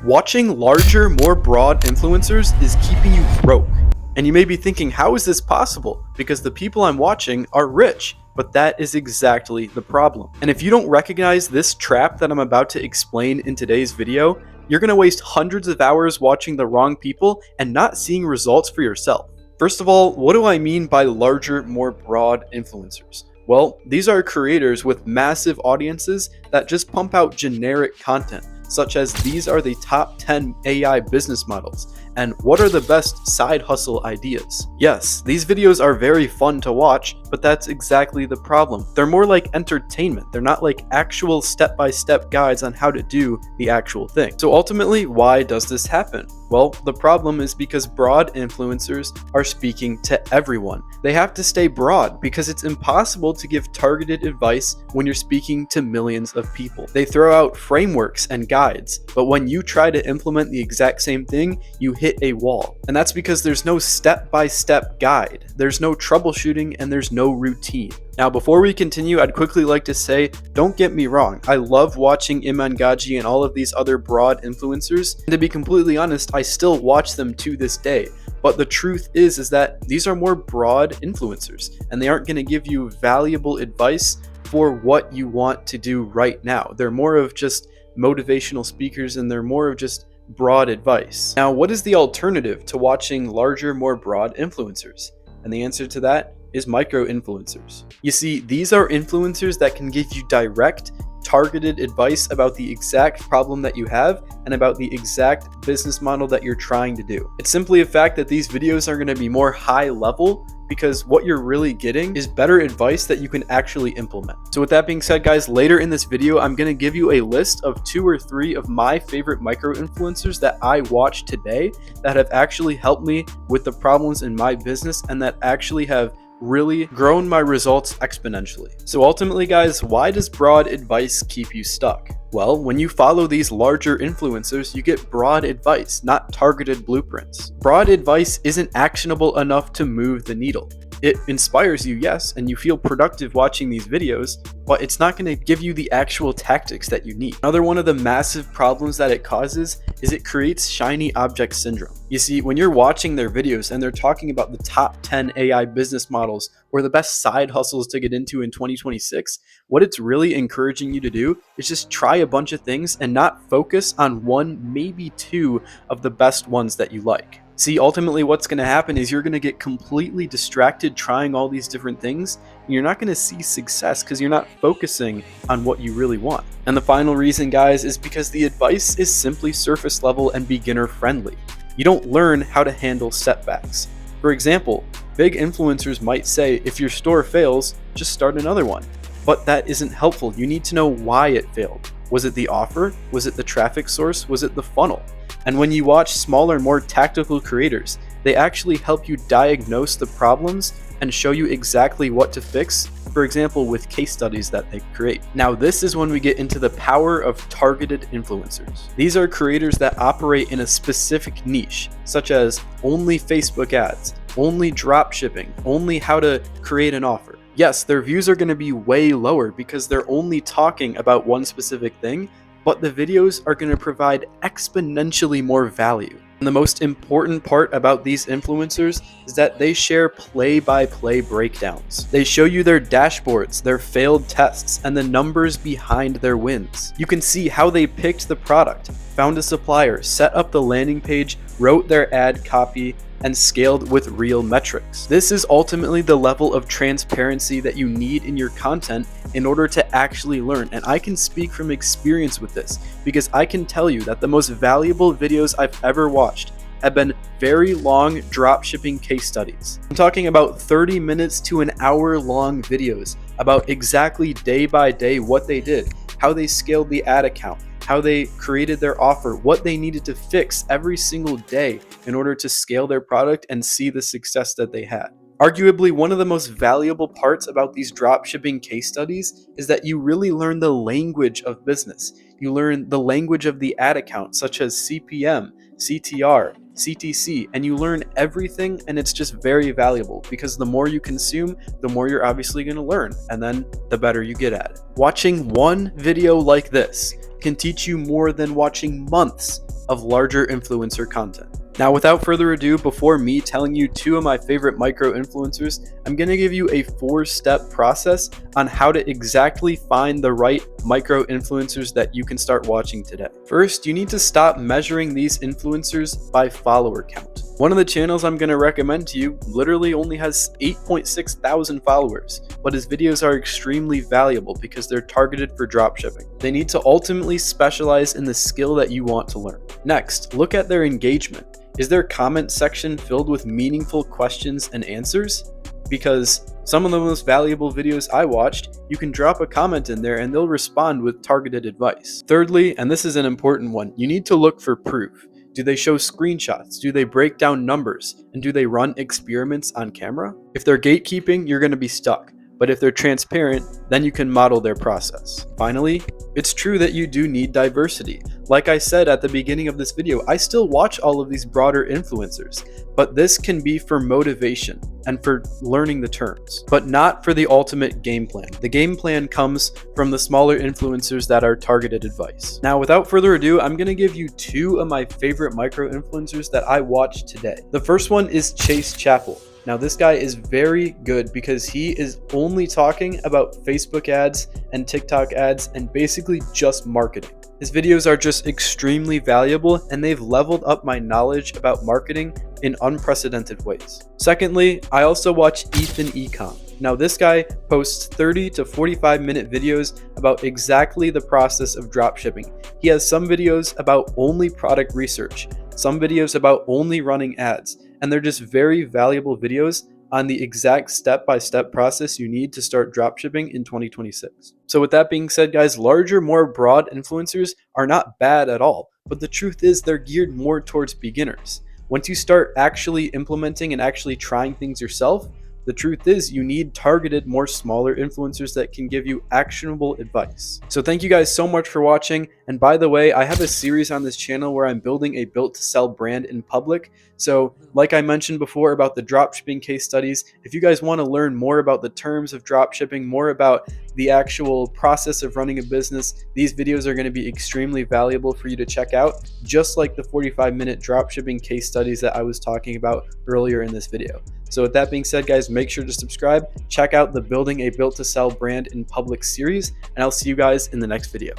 Watching larger, more broad influencers is keeping you broke. And you may be thinking, how is this possible? Because the people I'm watching are rich. But that is exactly the problem. And if you don't recognize this trap that I'm about to explain in today's video, you're going to waste hundreds of hours watching the wrong people and not seeing results for yourself. First of all, what do I mean by larger, more broad influencers? Well, these are creators with massive audiences that just pump out generic content, such as these are the top 10 AI business models, and what are the best side hustle ideas. Yes, these videos are very fun to watch, but that's exactly the problem. They're more like entertainment. They're not like actual step-by-step guides on how to do the actual thing. So ultimately, why does this happen? Well, the problem is because broad influencers are speaking to everyone. They have to stay broad because it's impossible to give targeted advice when you're speaking to millions of people. They throw out frameworks and guides, but when you try to implement the exact same thing, you hit a wall. And that's because there's no step-by-step guide. There's no troubleshooting and there's no routine. Now, before we continue, I'd quickly like to say, don't get me wrong, I love watching Iman Gadzhi and all of these other broad influencers, and to be completely honest, I still watch them to this day. But the truth is that these are more broad influencers, and they aren't going to give you valuable advice for what you want to do right now. They're more of just motivational speakers, and they're more of just broad advice. Now, what is the alternative to watching larger, more broad influencers? And the answer to that is micro influencers. You see, these are influencers that can give you direct, targeted advice about the exact problem that you have and about the exact business model that you're trying to do. It's simply a fact that these videos are going to be more high level because what you're really getting is better advice that you can actually implement. So with that being said, guys, later in this video, I'm going to give you a list of 2 or 3 of my favorite micro influencers that I watched today that have actually helped me with the problems in my business and that actually have really grown my results exponentially. So ultimately, guys, why does broad advice keep you stuck? Well, when you follow these larger influencers, you get broad advice, not targeted blueprints. Broad advice isn't actionable enough to move the needle. It inspires you, yes, and you feel productive watching these videos, but it's not going to give you the actual tactics that you need. Another one of the massive problems that it causes is it creates shiny object syndrome. You see, when you're watching their videos and they're talking about the top 10 AI business models or the best side hustles to get into in 2026, what it's really encouraging you to do is just try a bunch of things and not focus on 1, maybe 2 of the best ones that you like. See, ultimately what's going to happen is you're going to get completely distracted trying all these different things, and you're not going to see success because you're not focusing on what you really want. And the final reason, guys, is because the advice is simply surface level and beginner friendly. You don't learn how to handle setbacks. For example, big influencers might say, if your store fails, just start another one. But that isn't helpful. You need to know why it failed. Was it the offer? Was it the traffic source? Was it the funnel? And when you watch smaller, more tactical creators, they actually help you diagnose the problems and show you exactly what to fix, for example, with case studies that they create. Now, this is when we get into the power of targeted influencers. These are creators that operate in a specific niche, such as only Facebook ads, only drop shipping, only how to create an offer. Yes, their views are going to be way lower because they're only talking about one specific thing, but the videos are going to provide exponentially more value. And the most important part about these influencers is that they share play-by-play breakdowns. They show you their dashboards, their failed tests, and the numbers behind their wins. You can see how they picked the product, found a supplier, set up the landing page, wrote their ad copy, and scaled with real metrics. This is ultimately the level of transparency that you need in your content in order to actually learn. And I can speak from experience with this because I can tell you that the most valuable videos I've ever watched have been very long dropshipping case studies. I'm talking about 30 minutes to an hour long videos about exactly day by day what they did, how they scaled the ad account, how they created their offer, what they needed to fix every single day in order to scale their product and see the success that they had. Arguably, one of the most valuable parts about these dropshipping case studies is that you really learn the language of business. You learn the language of the ad account, such as CPM, CTR, CTC, and you learn everything, and it's just very valuable because the more you consume, the more you're obviously going to learn, and then the better you get at it. Watching one video like this can teach you more than watching months of larger influencer content. Now, without further ado, before me telling you 2 of my favorite micro influencers, I'm going to give you a 4-step process on how to exactly find the right micro influencers that you can start watching today. First, you need to stop measuring these influencers by follower count. One of the channels I'm going to recommend to you literally only has 8.6 thousand followers, but his videos are extremely valuable because they're targeted for dropshipping. They need to ultimately specialize in the skill that you want to learn. Next, look at their engagement. Is their comment section filled with meaningful questions and answers? Because some of the most valuable videos I watched, you can drop a comment in there and they'll respond with targeted advice. Thirdly, and this is an important one, you need to look for proof. Do they show screenshots? Do they break down numbers? And do they run experiments on camera? If they're gatekeeping, you're going to be stuck. But if they're transparent, then you can model their process. Finally, it's true that you do need diversity. Like I said at the beginning of this video, I still watch all of these broader influencers, but this can be for motivation and for learning the terms, but not for the ultimate game plan. The game plan comes from the smaller influencers that are targeted advice. Now, without further ado, I'm gonna give you 2 of my favorite micro influencers that I watched today. The first one is Chase Chappell. Now, this guy is very good because he is only talking about Facebook ads and TikTok ads and basically just marketing. His videos are just extremely valuable and they've leveled up my knowledge about marketing in unprecedented ways. Secondly, I also watch Ethan Ecom. Now, this guy posts 30 to 45 minute videos about exactly the process of dropshipping. He has some videos about only product research, some videos about only running ads, and they're just very valuable videos on the exact step-by-step process you need to start dropshipping in 2026. So with that being said, guys, larger, more broad influencers are not bad at all, but the truth is they're geared more towards beginners. Once you start actually implementing and actually trying things yourself, the truth is you need targeted, more smaller influencers that can give you actionable advice. So thank you guys so much for watching. And by the way, I have a series on this channel where I'm building a built to sell brand in public. So like I mentioned before about the dropshipping case studies, if you guys want to learn more about the terms of dropshipping, more about the actual process of running a business, these videos are going to be extremely valuable for you to check out, just like the 45-minute dropshipping case studies that I was talking about earlier in this video. So with that being said, guys, make sure to subscribe, check out the Building a Built to Sell Brand in Public series, and I'll see you guys in the next video.